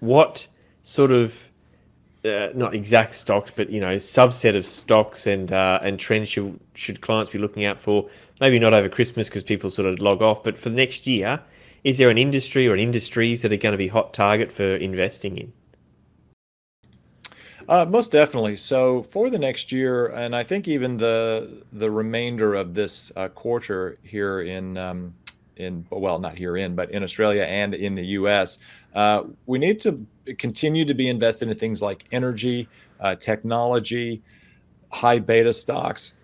what sort of not exact stocks, but subset of stocks and trends should clients be looking out for? Maybe not over Christmas because people sort of log off, but for the next year, is there an industry or an industries that are going to be hot target for investing in? Most definitely. So for the next year, and I think even the remainder of this quarter here in well, not here in, but in Australia and in the U.S., we need to continue to be invested in things like energy, technology, high beta stocks,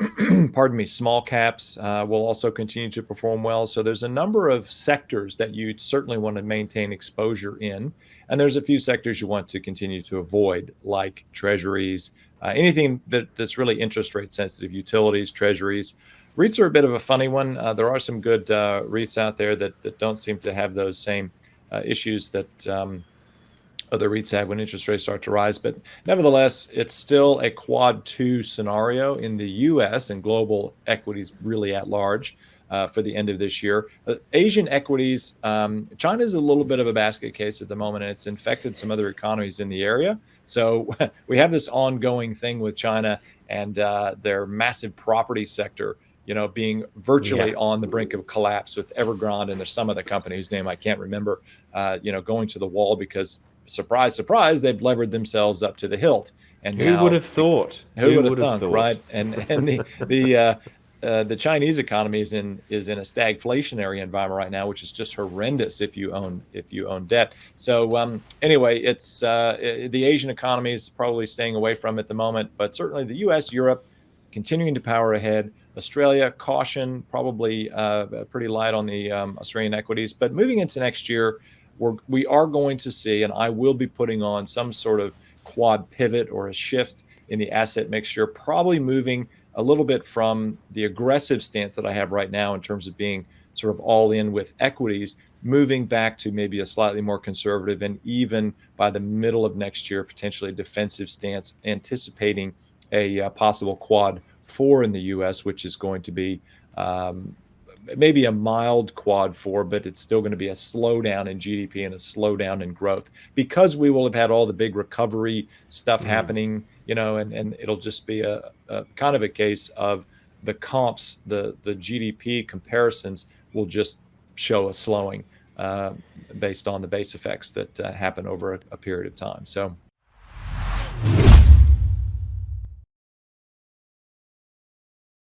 pardon me, small caps will also continue to perform well. So there's a number of sectors that you certainly want to maintain exposure in. And there's a few sectors you want to continue to avoid, like treasuries, anything that's really interest rate sensitive, utilities, treasuries. REITs are a bit of a funny one. There are some good REITs out there that don't seem to have those same issues that other REITs have when interest rates start to rise. But nevertheless, it's still a quad two scenario in the US and global equities really at large for the end of this year. Asian equities, China is a little bit of a basket case at the moment, and it's infected some other economies in the area. So we have this ongoing thing with China and their massive property sector, being virtually Yeah. on the brink of collapse with Evergrande, and there's some other company whose name I can't remember, going to the wall because surprise, surprise, they've levered themselves up to the hilt. And Who would now, have thought? who Who would have would have thunk, thought? right? And the Chinese economy is in a stagflationary environment right now, which is just horrendous if you own debt. So anyway, it's the Asian economy is probably staying away from it at the moment, but certainly the U.S., Europe, continuing to power ahead. Australia, caution, probably pretty light on the Australian equities. But moving into next year, we are going to see, and I will be putting on some sort of quad pivot or a shift in the asset mixture, probably moving a little bit from the aggressive stance that I have right now in terms of being sort of all in with equities, moving back to maybe a slightly more conservative, and even by the middle of next year, potentially a defensive stance, anticipating a possible quad four in the US, which is going to be maybe a mild quad four, but it's still going to be a slowdown in GDP and a slowdown in growth because we will have had all the big recovery stuff happening, and it'll just be a kind of a case of the comps, the GDP comparisons will just show a slowing based on the base effects that happen over a period of time. So